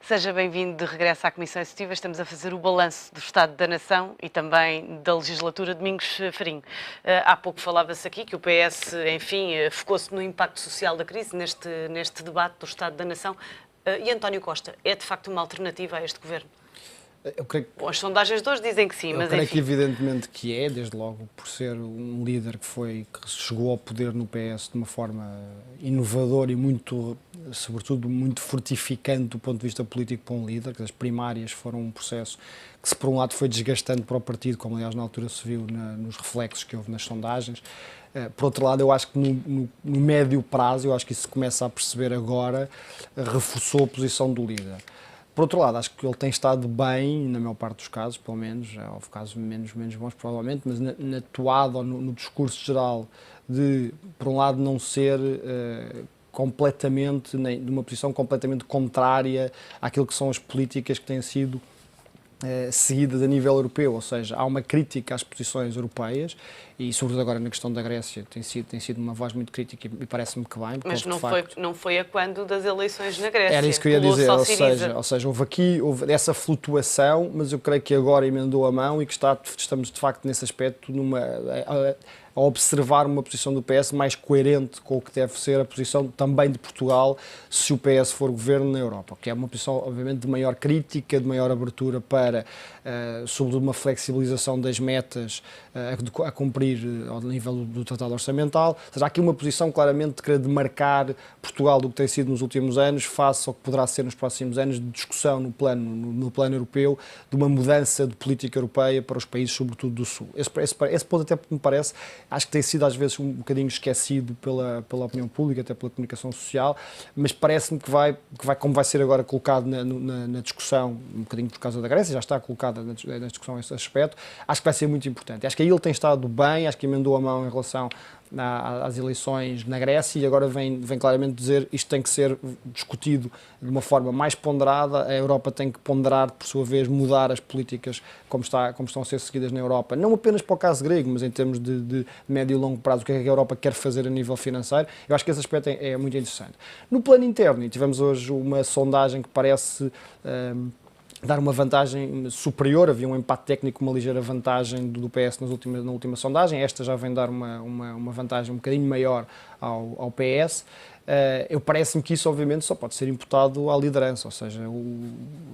Seja bem-vindo de regresso à Comissão Executiva. Estamos a fazer o balanço do Estado da Nação e também da legislatura. Domingos Farinho, há pouco falava-se aqui que o PS, enfim, focou-se no impacto social da crise neste debate do Estado da Nação. E António Costa é de facto uma alternativa a este governo? Eu creio Bom, as sondagens de hoje dizem que sim, mas creio enfim. que evidentemente que é, desde logo, por ser um líder que chegou ao poder no PS de uma forma inovadora e sobretudo, muito fortificante do ponto de vista político para um líder, que as primárias foram um processo que, se por um lado foi desgastante para o partido, como aliás na altura se viu nos reflexos que houve nas sondagens. Por outro lado, eu acho que no médio prazo, eu acho que isso se começa a perceber agora, reforçou a posição do líder. Por outro lado, acho que ele tem estado bem, na maior parte dos casos, pelo menos, houve casos menos bons provavelmente, mas na toada ou no discurso geral de, por um lado, não ser completamente, de uma posição completamente contrária àquilo que são as políticas que têm sido seguidas a nível europeu, ou seja, há uma crítica às posições europeias e, sobretudo agora na questão da Grécia, tem sido uma voz muito crítica e parece-me que bem. Mas não foi a quando das eleições na Grécia? Era isso que eu ia dizer, ou seja, houve essa flutuação, mas eu creio que agora emendou a mão e que estamos de facto nesse aspecto a observar uma posição do PS mais coerente com o que deve ser a posição também de Portugal se o PS for governo na Europa, que é uma posição obviamente de maior crítica, de maior abertura para, sobretudo, uma flexibilização das metas a cumprir ao nível do Tratado Orçamental. Ou seja, há aqui uma posição claramente de querer demarcar Portugal do que tem sido nos últimos anos face ao que poderá ser nos próximos anos de discussão no plano europeu de uma mudança de política europeia para os países, sobretudo do Sul. Esse ponto até me parece, acho que tem sido às vezes um bocadinho esquecido pela opinião pública, até pela comunicação social, mas parece-me como vai ser agora colocado na discussão, um bocadinho por causa da Grécia, já está colocada na discussão esse aspecto, acho que vai ser muito importante. Acho que aí ele tem estado bem, acho que emendou a mão em relação às eleições na Grécia e agora vem claramente dizer isto tem que ser discutido de uma forma mais ponderada, a Europa tem que ponderar, por sua vez, mudar as políticas como estão a ser seguidas na Europa, não apenas para o caso grego, mas em termos de médio e longo prazo, o que é que a Europa quer fazer a nível financeiro. Eu acho que esse aspecto é muito interessante. No plano interno, e tivemos hoje uma sondagem que parece dar uma vantagem superior, havia um empate técnico, uma ligeira vantagem do PS na última sondagem, esta já vem dar uma vantagem um bocadinho maior ao PS. Eu parece-me que isso obviamente só pode ser imputado à liderança, ou seja, o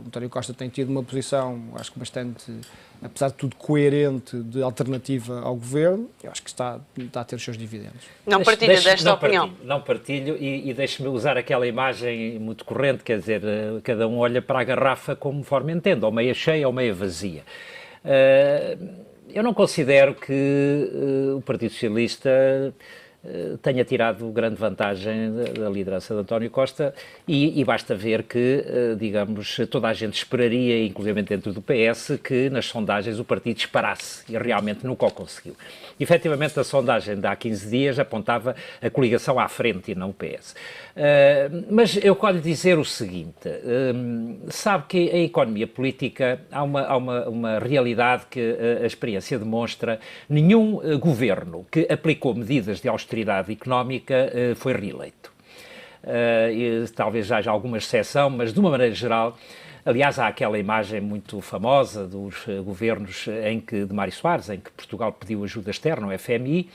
António Costa tem tido uma posição, acho que bastante, apesar de tudo, coerente de alternativa ao governo. Eu acho que está a ter os seus dividendos. Não partilha desta opinião? Não partilho e deixe-me usar aquela imagem muito corrente, quer dizer, cada um olha para a garrafa conforme entende, ou meia cheia ou meia vazia. Eu não considero que o Partido Socialista tenha tirado grande vantagem da liderança de António Costa e basta ver que, digamos, toda a gente esperaria, inclusive dentro do PS, que nas sondagens o partido disparasse e realmente nunca o conseguiu. Efetivamente, a sondagem de há 15 dias apontava a coligação à frente e não o PS. Mas eu quero lhe dizer o seguinte, sabe que a economia política há uma realidade que a experiência demonstra, nenhum governo que aplicou medidas de austeridade económica foi reeleito. Talvez haja alguma exceção, mas de uma maneira geral, aliás, há aquela imagem muito famosa dos governos de Mário Soares, em que Portugal pediu ajuda externa ao FMI.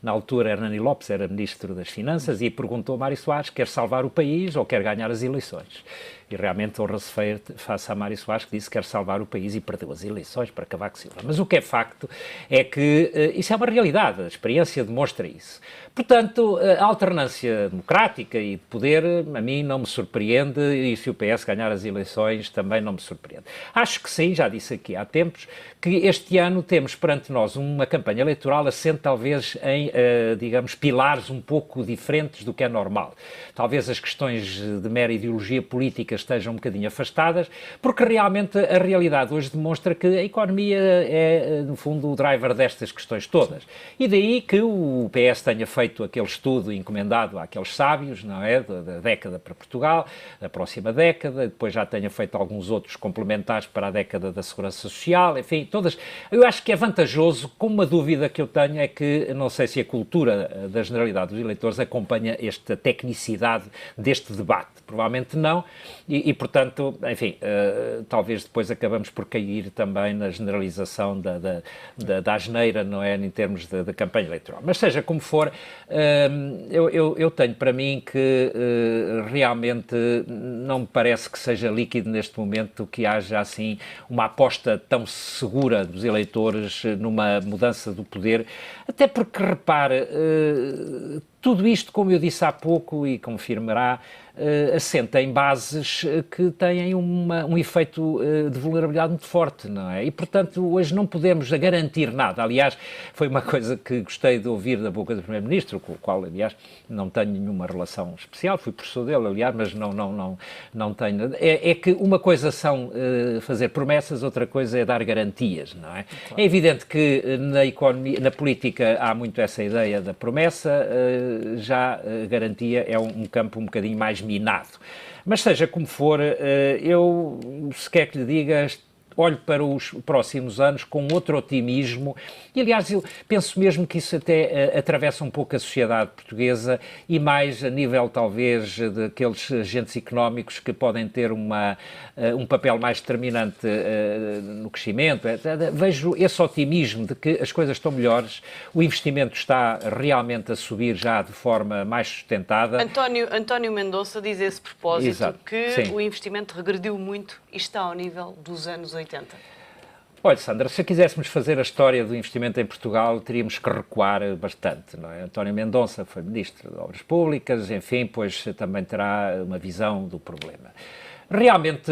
Na altura, Hernani Lopes era Ministro das Finanças e perguntou a Mário Soares: quer salvar o país ou quer ganhar as eleições? E realmente honra-se face a Mário Soares, que disse que quer salvar o país e perdeu as eleições para Cavaco Silva. Mas o que é facto é que isso é uma realidade, a experiência demonstra isso. Portanto, a alternância democrática e de poder, a mim não me surpreende, e se o PS ganhar as eleições também não me surpreende. Acho que sim, já disse aqui há tempos, que este ano temos perante nós uma campanha eleitoral assente talvez em, digamos, pilares um pouco diferentes do que é normal. Talvez as questões de mera ideologia política estejam um bocadinho afastadas, porque realmente a realidade hoje demonstra que a economia é, no fundo, o driver destas questões todas. E daí que o PS tenha feito aquele estudo encomendado àqueles sábios, não é, da década para Portugal, da próxima década, depois já tenha feito alguns outros complementares para a década da Segurança Social, enfim, todas. Eu acho que é vantajoso, com uma dúvida que eu tenho é que, não sei se cultura da generalidade dos eleitores acompanha esta tecnicidade deste debate. Provavelmente não, e portanto, enfim, talvez depois acabamos por cair também na generalização da asneira, não é, em termos da campanha eleitoral. Mas seja como for, eu tenho para mim que realmente não me parece que seja líquido neste momento que haja assim uma aposta tão segura dos eleitores numa mudança do poder, até porque, repare, tudo isto, como eu disse há pouco e confirmará, assenta em bases que têm um efeito de vulnerabilidade muito forte, não é? E, portanto, hoje não podemos garantir nada. Aliás, foi uma coisa que gostei de ouvir da boca do Primeiro-Ministro, com o qual, aliás, não tenho nenhuma relação especial, fui professor dele, aliás, mas não tenho. É que uma coisa são fazer promessas, outra coisa é dar garantias, não é? Claro. É evidente que na economia, na política há muito essa ideia da promessa, já a garantia é um campo um bocadinho mais minado. Mas seja como for, eu, se quer que lhe diga, olho para os próximos anos com outro otimismo e, aliás, eu penso mesmo que isso até atravessa um pouco a sociedade portuguesa e mais a nível, talvez, daqueles agentes económicos que podem ter um papel mais determinante no crescimento. Vejo esse otimismo de que as coisas estão melhores, o investimento está realmente a subir já de forma mais sustentada. António Mendonça diz a esse propósito. Exato. Que Sim. O investimento regrediu muito e está ao nível dos anos 80. Olha, Sandra, se quiséssemos fazer a história do investimento em Portugal, teríamos que recuar bastante, não é? António Mendonça foi Ministro de Obras Públicas, enfim, pois também terá uma visão do problema. Realmente,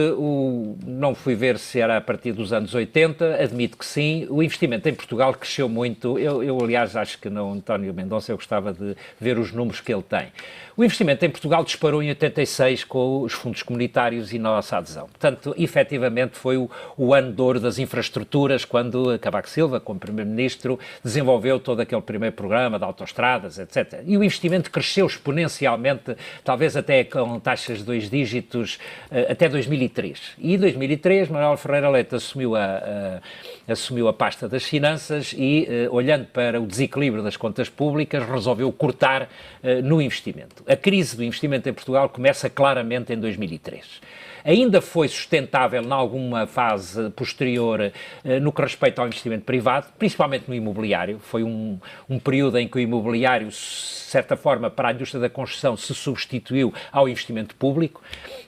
não fui ver se era a partir dos anos 80, admito que sim. O investimento em Portugal cresceu muito. Eu aliás, acho que não, António Mendonça, eu gostava de ver os números que ele tem. O investimento em Portugal disparou em 86 com os fundos comunitários e nossa adesão. Portanto, efetivamente, foi o ano de ouro das infraestruturas, quando Cavaco Silva, como Primeiro-Ministro, desenvolveu todo aquele primeiro programa de autoestradas, etc. E o investimento cresceu exponencialmente, talvez até com taxas de 2 dígitos, até 2003. E em 2003, Manuel Ferreira Leite assumiu a pasta das finanças e, olhando para o desequilíbrio das contas públicas, resolveu cortar no investimento. A crise do investimento em Portugal começa claramente em 2003. Ainda foi sustentável em alguma fase posterior no que respeita ao investimento privado, principalmente no imobiliário. Foi um período em que o imobiliário, de certa forma, para a indústria da construção, se substituiu ao investimento público,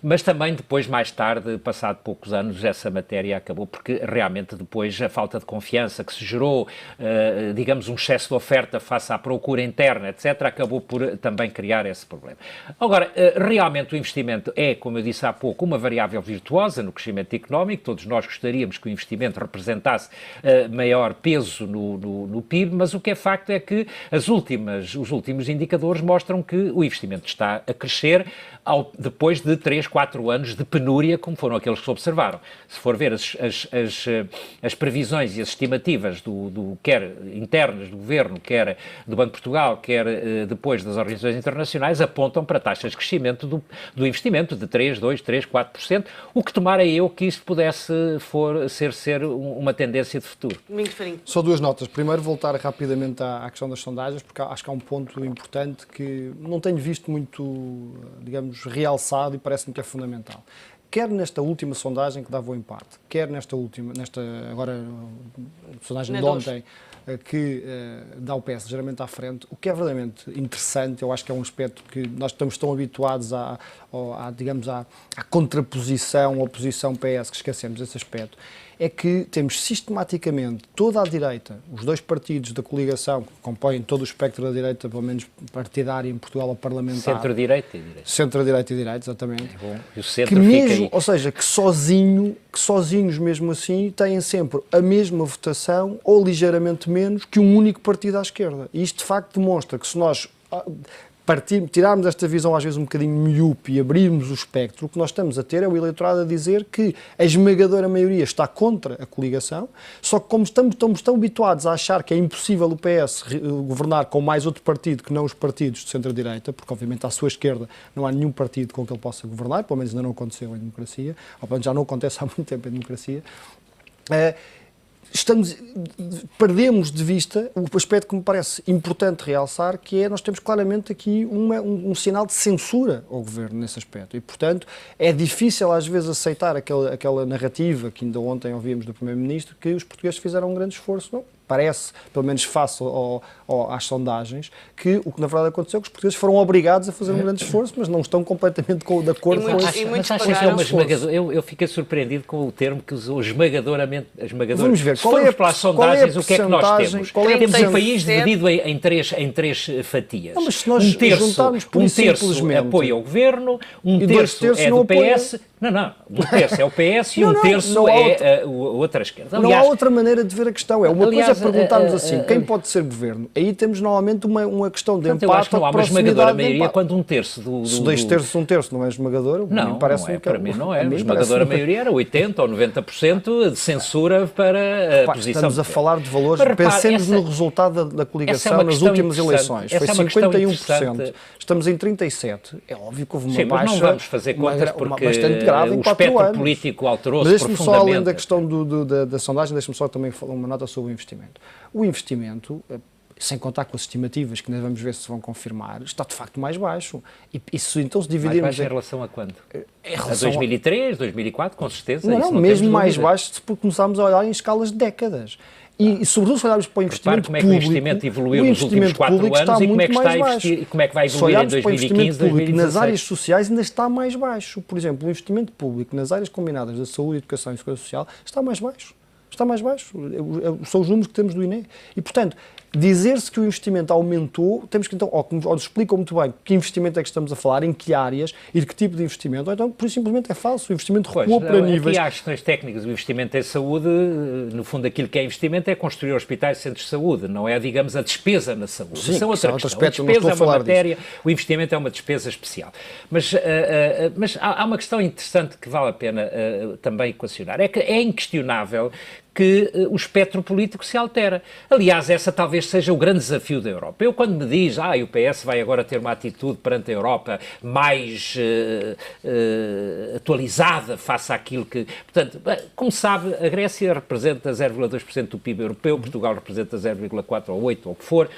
mas também depois, mais tarde, passado poucos anos, essa matéria acabou, porque realmente depois a falta de confiança que se gerou, digamos, um excesso de oferta face à procura interna, etc., acabou por também criar esse problema. Agora, realmente o investimento é, como eu disse há pouco, uma variável virtuosa no crescimento económico. Todos nós gostaríamos que o investimento representasse maior peso no PIB, mas o que é facto é que os últimos indicadores mostram que o investimento está a crescer depois de 3, 4 anos de penúria, como foram aqueles que se observaram. Se for ver as previsões e as estimativas quer internas do Governo, quer do Banco de Portugal, quer depois das organizações internacionais, apontam para taxas de crescimento do investimento de 3, 2, 3, 4%, o que tomara eu que isto pudesse ser uma tendência de futuro. Só duas notas. Primeiro, voltar rapidamente à questão das sondagens, porque acho que há um ponto importante que não tenho visto muito, digamos, realçado e parece-me que é fundamental. Quer nesta última sondagem que dava o empate, quer nesta agora, sondagem de ontem, que dá o PS geralmente à frente, o que é verdadeiramente interessante, eu acho que é um aspecto que nós estamos tão habituados à contraposição, oposição PS, que esquecemos esse aspecto, é que temos sistematicamente toda a direita, os dois partidos da coligação, que compõem todo o espectro da direita, pelo menos partidária em Portugal, ou parlamentar. Centro-direita e direita. Centro-direita e direita, exatamente. É bom. E o centro que mesmo, fica aí. ou seja, que sozinhos mesmo assim têm sempre a mesma votação ou ligeiramente menos que um único partido à esquerda. E isto de facto demonstra que se nós tirarmos esta visão às vezes um bocadinho miúpe e abrirmos o espectro, o que nós estamos a ter é o eleitorado a dizer que a esmagadora maioria está contra a coligação, só que como estamos tão habituados a achar que é impossível o PS governar com mais outro partido que não os partidos de centro-direita, porque obviamente à sua esquerda não há nenhum partido com que ele possa governar, pelo menos ainda não aconteceu em democracia, ou pelo menos já não acontece há muito tempo em democracia, perdemos de vista o aspecto que me parece importante realçar, que é nós temos claramente aqui um sinal de censura ao governo nesse aspecto. E, portanto, é difícil às vezes aceitar aquela narrativa que ainda ontem ouvimos do Primeiro-Ministro, que os portugueses fizeram um grande esforço. Não, parece, pelo menos face às sondagens, que o que na verdade aconteceu é que os portugueses foram obrigados a fazer um grande esforço, mas não estão completamente de acordo com isso. Mas acho que é uma esmagadora. Eu fiquei surpreendido com o termo que usou, esmagadoramente. Vamos ver, se formos para as sondagens, o que é que nós temos? Temos um país dividido em três fatias. Não, mas se nós juntarmos um terço apoia o governo, um terço é do PS... Não, um terço é o PS e um terço é a outra esquerda. Aliás, não há outra maneira de ver a questão. É uma coisa é perguntarmos assim, quem pode ser governo? Aí temos normalmente uma questão de empate. Eu acho que não há uma esmagadora maioria quando um terço do... Se 2 terços, 1 terço não é esmagadora, não, para mim não é. A esmagadora maioria era 80% ou 90% de censura para a posição. Estamos a falar de valores, pensemos no resultado da coligação nas últimas eleições. Foi 51%, estamos em 37%. É óbvio que houve uma baixa... Mas não vamos fazer contas porque o espectro político alterou-se profundamente. Deixe-me só, além da questão da sondagem, deixe-me só também falar uma nota sobre o investimento. O investimento, sem contar com as estimativas, que ainda vamos ver se vão confirmar, está de facto mais baixo. E isso, então, se dividirmos... Mais baixo em relação a quando? A 2003, 2004, com certeza? Não, mesmo mais baixo, porque começámos a olhar em escalas de décadas. E sobretudo se olharmos para o investimento como é que o investimento evoluiu nos últimos 4 anos e como é que está a investir, e como é que vai evoluir em 2015, 2016. Nas áreas sociais ainda está mais baixo. Por exemplo, o investimento público nas áreas combinadas da saúde, educação e segurança social está mais baixo. Está mais baixo. São os números que temos do INE. E, portanto, dizer-se que o investimento aumentou, temos que então, ou nos explicam muito bem que investimento é que estamos a falar, em que áreas e de que tipo de investimento, ou então, por isso simplesmente é falso, o investimento recuou para níveis... Aqui há questões técnicas, o investimento em saúde, no fundo aquilo que é investimento é construir hospitais e centros de saúde, não é, digamos, a despesa na saúde. Sim, isso é outra questão. A despesa é uma matéria, o investimento é uma despesa especial. Mas há uma questão interessante que vale a pena também equacionar, é que é inquestionável que o espectro político se altera. Aliás, essa talvez seja o grande desafio da Europa. Eu, quando me diz, o PS vai agora ter uma atitude perante a Europa mais atualizada face àquilo que... Portanto, como sabe, a Grécia representa 0,2% do PIB europeu, Portugal representa 0,4% ou 8%, ou o que for.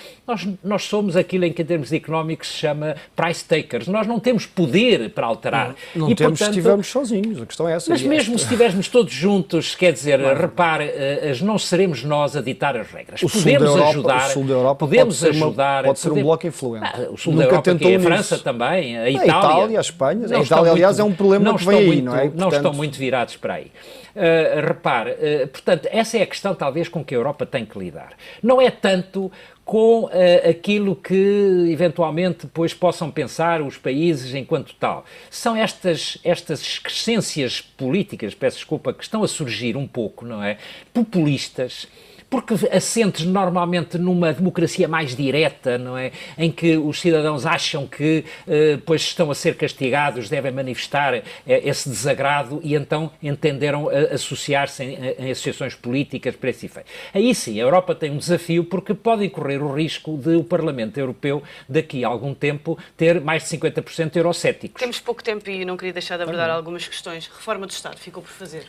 Nós somos aquilo em que, em termos económicos, se chama price takers. Nós não temos poder para alterar. Não temos, se estivermos sozinhos, a questão é essa. Mas mesmo se estivermos todos juntos, quer dizer, repare, não seremos nós a ditar as regras. Podemos ajudar. O sul da Europa pode ser um bloco influente. O sul da Europa, que é a França também, a Itália. A Itália, a Espanha. A Itália, aliás, é um problema que vem aí, não é? Portanto, não estão muito virados para aí. Repare, portanto, essa é a questão talvez com que a Europa tem que lidar. Não é tanto com aquilo que eventualmente depois possam pensar os países enquanto tal. São estas excrescências políticas, peço desculpa, que estão a surgir um pouco, não é? Populistas, porque assentes normalmente numa democracia mais direta, não é? Em que os cidadãos acham que, pois estão a ser castigados, devem manifestar esse desagrado e então entenderam associar-se em associações políticas para esse efeito. Aí sim, a Europa tem um desafio porque pode correr o risco de o Parlamento Europeu, daqui a algum tempo, ter mais de 50% eurocéticos. Temos pouco tempo e não queria deixar de abordar algumas questões. Reforma do Estado, ficou por fazer?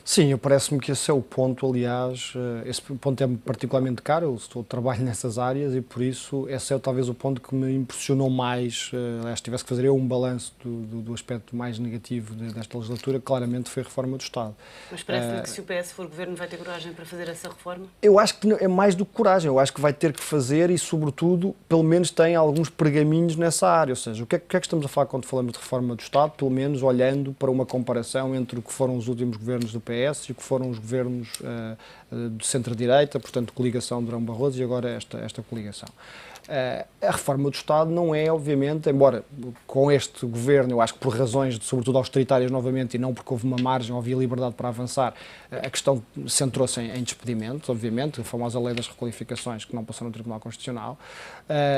Sim, parece-me que esse é o ponto, aliás, esse ponto é particularmente caro, eu trabalho nessas áreas e por isso esse é talvez o ponto que me impressionou mais, aliás, se tivesse que fazer eu um balanço do aspecto mais negativo desta legislatura, claramente foi a reforma do Estado. Mas parece-lhe que se o PS for governo vai ter coragem para fazer essa reforma? Eu acho que é mais do que coragem, eu acho que vai ter que fazer e, sobretudo, pelo menos tem alguns pergaminhos nessa área, ou seja, o que é que estamos a falar quando falamos de reforma do Estado, pelo menos olhando para uma comparação entre o que foram os últimos governos do PS e o que foram os governos de centro-direita, portanto, coligação de Durão Barroso e agora esta coligação. A reforma do Estado não é, obviamente, embora com este governo, eu acho que por razões, sobretudo austeritárias novamente, e não porque houve uma margem, havia liberdade para avançar, a questão centrou-se em despedimentos, obviamente, a famosa lei das requalificações que não passou no Tribunal Constitucional.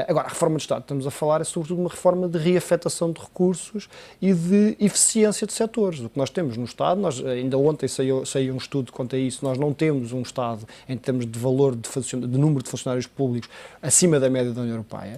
Agora, a reforma do Estado, estamos a falar, é sobretudo uma reforma de reafetação de recursos e de eficiência de setores. O que nós temos no Estado, ainda ontem saiu um estudo quanto a isso, nós não temos um Estado, em termos de valor de número de funcionários públicos, acima da média da União Europeia.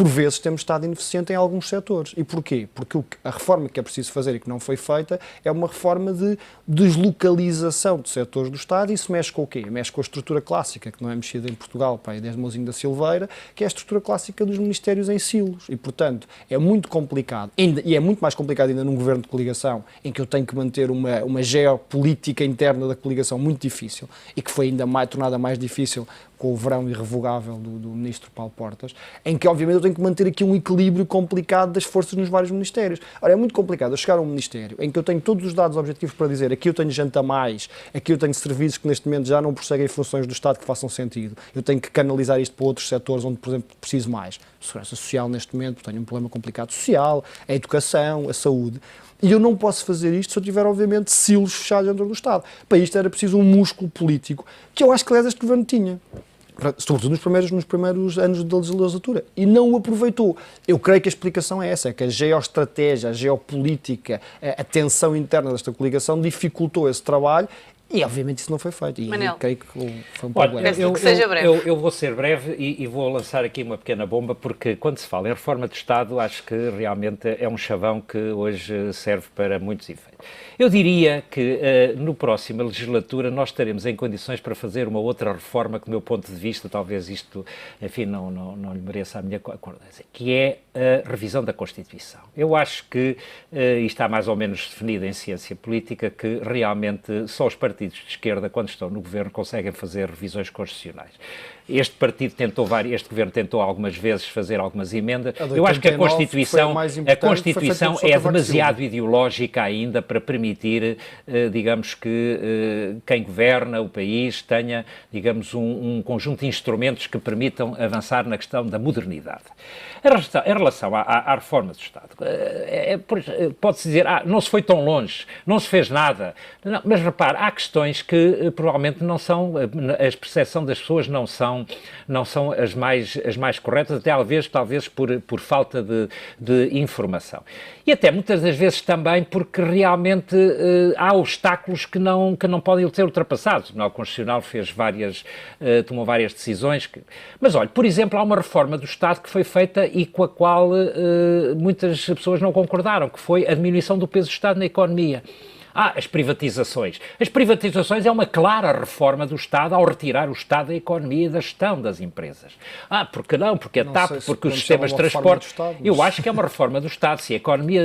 por vezes temos estado ineficiente em alguns setores. E porquê? Porque a reforma que é preciso fazer e que não foi feita é uma reforma de deslocalização de setores do Estado, e isso mexe com o quê? Mexe com a estrutura clássica, que não é mexida em Portugal, desde Mouzinho da Silveira, que é a estrutura clássica dos ministérios em silos. E, portanto, é muito complicado, e é muito mais complicado ainda num governo de coligação, em que eu tenho que manter uma geopolítica interna da coligação muito difícil, e que foi ainda tornada mais difícil com o verão irrevogável do ministro Paulo Portas, em que, obviamente, eu tenho que manter aqui um equilíbrio complicado das forças nos vários ministérios. Ora, é muito complicado eu chegar a um ministério em que eu tenho todos os dados objetivos para dizer aqui eu tenho gente a mais, aqui eu tenho serviços que neste momento já não prosseguem funções do Estado que façam sentido, eu tenho que canalizar isto para outros setores onde, por exemplo, preciso mais. A segurança social, neste momento, tenho um problema complicado social, a educação, a saúde. E eu não posso fazer isto se eu tiver, obviamente, silos fechados dentro do Estado. Para isto era preciso um músculo político, que eu acho que, aliás, este governo tinha. Sobretudo nos primeiros anos da legislatura, e não o aproveitou. Eu creio que a explicação é essa, é que a geoestratégia, a geopolítica, a tensão interna desta coligação dificultou esse trabalho, e obviamente isso não foi feito. E Manel, creio que foi um problema. Eu vou ser breve e vou lançar aqui uma pequena bomba, porque quando se fala em reforma de Estado, acho que realmente é um chavão que hoje serve para muitos efeitos. Eu diria que no próxima legislatura nós estaremos em condições para fazer uma outra reforma que, do meu ponto de vista, talvez isto, enfim, não lhe mereça a minha concordância, que é a revisão da Constituição. Eu acho que isto está mais ou menos definido em ciência política, que realmente só os partidos de esquerda, quando estão no governo, conseguem fazer revisões constitucionais. Este governo tentou algumas vezes fazer algumas emendas. Eu acho que a Constituição é demasiado ideológica ainda para permitir, digamos que quem governa o país tenha, digamos, um conjunto de instrumentos que permitam avançar na questão da modernidade. Em relação à reforma do Estado, pode-se dizer, não se foi tão longe, não se fez nada. Não, mas repare, há questões que provavelmente não são, a percepção das pessoas não são as mais corretas, até talvez por falta de informação. E até muitas das vezes também porque realmente há obstáculos que não podem ser ultrapassados. O Tribunal Constitucional tomou várias decisões. Mas olha, por exemplo, há uma reforma do Estado que foi feita e com a qual muitas pessoas não concordaram, que foi a diminuição do peso do Estado na economia. As privatizações. As privatizações é uma clara reforma do Estado ao retirar o Estado da economia e da gestão das empresas. Porque não? Porque a TAP, porque os sistemas de transporte... Eu acho que é uma reforma do Estado. Se a economia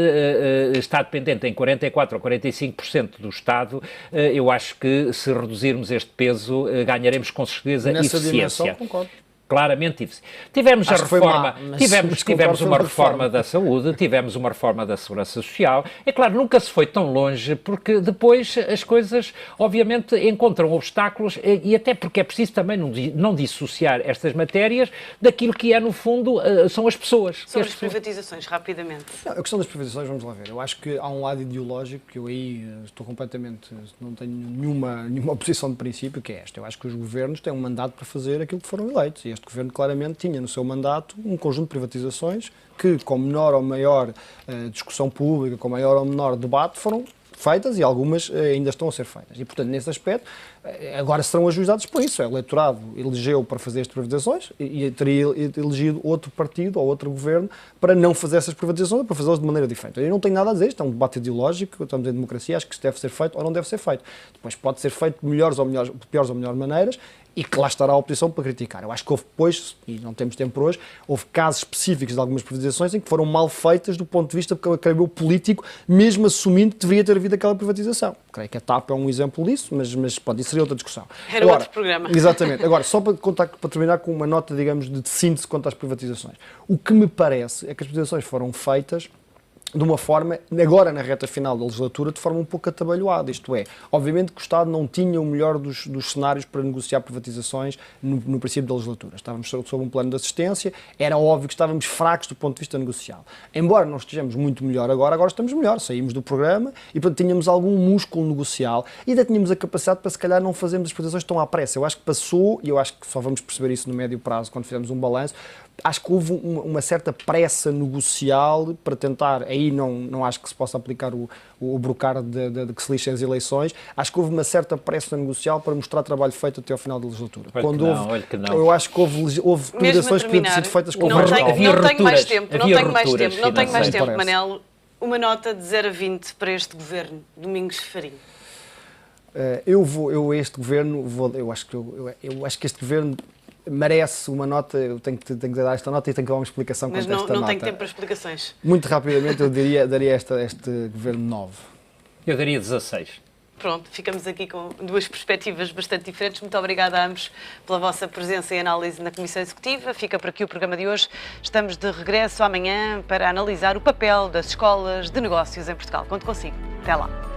está dependente em 44% ou 45% do Estado, eu acho que se reduzirmos este peso, ganharemos com certeza eficiência. Nessa dimensão, concordo. Claramente tivemos a reforma, tivemos uma reforma da saúde, tivemos uma reforma da segurança social. É claro, nunca se foi tão longe, porque depois as coisas obviamente encontram obstáculos, e até porque é preciso também não dissociar estas matérias daquilo que é no fundo são as pessoas. Sobre as privatizações, rapidamente. A questão das privatizações, vamos lá ver, eu acho que há um lado ideológico que eu aí estou completamente, não tenho nenhuma oposição de princípio, que é esta. Eu acho que os governos têm um mandato para fazer aquilo que foram eleitos, e este governo claramente tinha no seu mandato um conjunto de privatizações que, com menor ou maior discussão pública, com maior ou menor debate, foram feitas, e algumas ainda estão a ser feitas. E, portanto, nesse aspecto, agora serão ajuizados por isso. O eleitorado elegeu para fazer estas privatizações e teria elegido outro partido ou outro governo para não fazer essas privatizações ou para fazê-las de maneira diferente. Eu não tenho nada a dizer, isto é um debate ideológico, estamos em democracia, acho que isso deve ser feito ou não deve ser feito. Depois pode ser feito de piores ou melhores maneiras, e que lá estará a oposição para criticar. Eu acho que houve depois, e não temos tempo para hoje, houve casos específicos de algumas privatizações em que foram mal feitas do ponto de vista político, mesmo assumindo que deveria ter havido aquela privatização. Creio que a TAP é um exemplo disso, mas pode, isso seria outra discussão. Era outro programa. Exatamente. Agora, só para terminar com uma nota, digamos, de síntese quanto às privatizações. O que me parece é que as privatizações foram feitas de uma forma, agora na reta final da legislatura, de forma um pouco atabalhoada. Isto é, obviamente que o Estado não tinha o melhor dos cenários para negociar privatizações no princípio da legislatura. Estávamos sob um plano de assistência, era óbvio que estávamos fracos do ponto de vista negocial. Embora não estejamos muito melhor agora estamos melhor. Saímos do programa e, portanto, tínhamos algum músculo negocial e ainda tínhamos a capacidade para, se calhar, não fazermos as privatizações tão à pressa. Eu acho que passou, e eu acho que só vamos perceber isso no médio prazo, quando fizermos um balanço, acho que houve uma certa pressa negocial para tentar, aí não acho que se possa aplicar o brocar de que se lixem as eleições, acho que houve uma certa pressa negocial para mostrar trabalho feito até ao final da legislatura. Olha que não. Eu acho que houve declarações que podiam ter sido feitas com não tenho mais tempo, havia Manel. Uma nota de 0 a 20 para este governo, Domingos Farinha. Eu acho que este governo merece uma nota, eu tenho que dar esta nota e tenho que dar uma explicação quanto a esta nota. Mas não tenho tempo para explicações. Muito rapidamente eu daria este governo 9. Eu daria 16. Pronto, ficamos aqui com duas perspectivas bastante diferentes. Muito obrigada a ambos pela vossa presença e análise na Comissão Executiva. Fica por aqui o programa de hoje. Estamos de regresso amanhã para analisar o papel das escolas de negócios em Portugal. Conto consigo. Até lá.